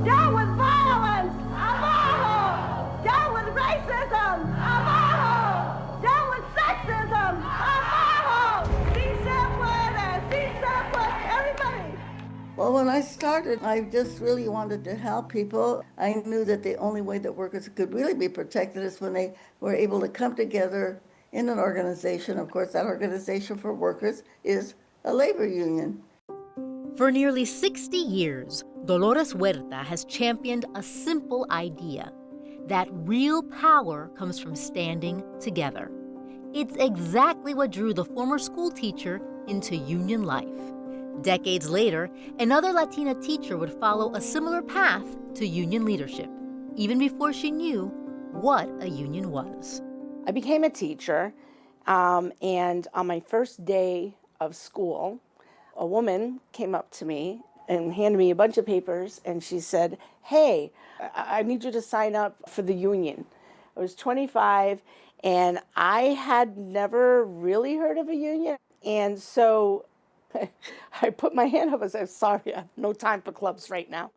Down with violence! Abajo! Down with racism! Abajo! Down with sexism! Abajo! Si se puede! Si se puede! Everybody! Well, when I started, I just really wanted to help people. I knew that the only way that workers could really be protected is when they were able to come together in an organization. Of course, that organization for workers is a labor union. For nearly 60 years, Dolores Huerta has championed a simple idea that real power comes from standing together. It's exactly what drew the former school teacher into union life. Decades later, another Latina teacher would follow a similar path to union leadership, even before she knew what a union was. I became a teacher, and on my first day of school, a woman came up to me and handed me a bunch of papers, and she said, "Hey, I need you to sign up for the union." I was 25, and I had never really heard of a union, and so I put my hand up and said, "Sorry, I have no time for clubs right now."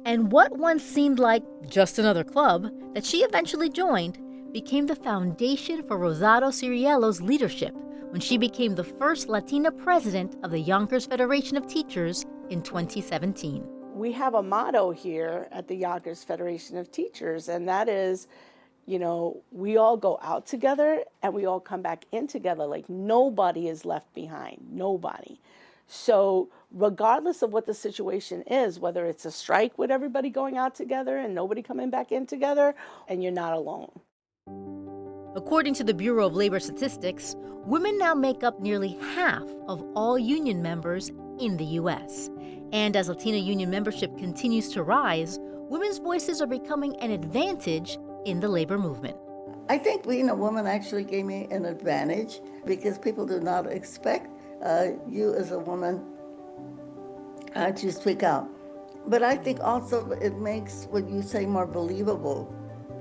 And what once seemed like just another club that she eventually joined became the foundation for Rosado-Ciriello's leadership when she became the first Latina president of the Yonkers Federation of Teachers in 2017. We have a motto here at the Yonkers Federation of Teachers, and that is, we all go out together and we all come back in together. Like, nobody is left behind, nobody. So regardless of what the situation is, whether it's a strike with everybody going out together and nobody coming back in together, and you're not alone. According to the Bureau of Labor Statistics, women now make up nearly half of all union members in the U.S. And as Latina union membership continues to rise, women's voices are becoming an advantage in the labor movement. I think being a woman actually gave me an advantage because people do not expect you as a woman to speak out. But I think also it makes what you say more believable.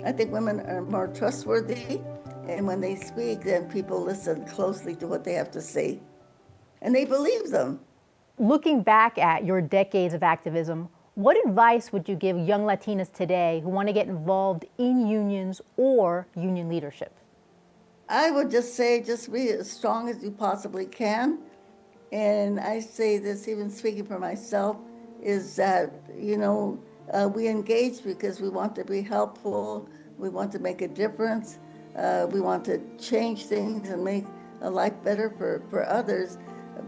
I think women are more trustworthy, and when they speak, then people listen closely to what they have to say, and they believe them. Looking back at your decades of activism, what advice would you give young Latinas today who want to get involved in unions or union leadership? I would just say, just be as strong as you possibly can. And I say this, even speaking for myself, is that, we engage because we want to be helpful, we want to make a difference, we want to change things and make a life better for others.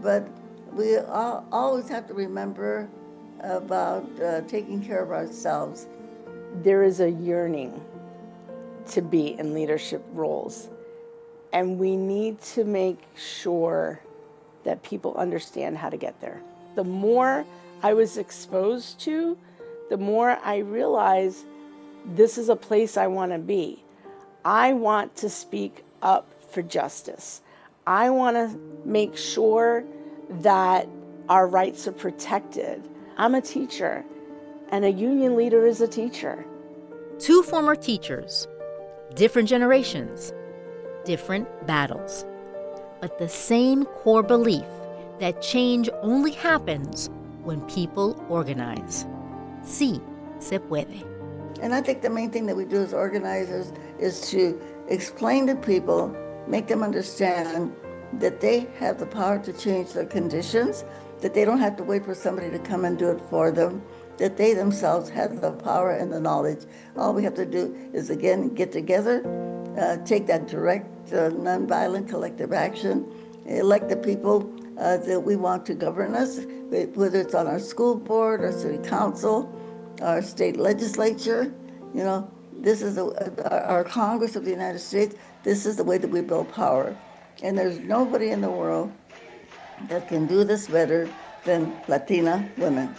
But we always have to remember about taking care of ourselves. There is a yearning to be in leadership roles, and we need to make sure that people understand how to get there. The more I was exposed to, the more I realized this is a place I want to be. I want to speak up for justice. I want to make sure that our rights are protected. I'm a teacher, and a union leader is a teacher. Two former teachers, different generations, different battles, but the same core belief that change only happens when people organize. Sí se puede. And I think the main thing that we do as organizers is to explain to people, make them understand that they have the power to change their conditions, that they don't have to wait for somebody to come and do it for them, that they themselves have the power and the knowledge. All we have to do is, again, get together, take that direct, nonviolent collective action, elect the people that we want to govern us, whether it's on our school board, our city council, our state legislature. This is our Congress of the United States. This is the way that we build power. And there's nobody in the world that can do this better than Latina women.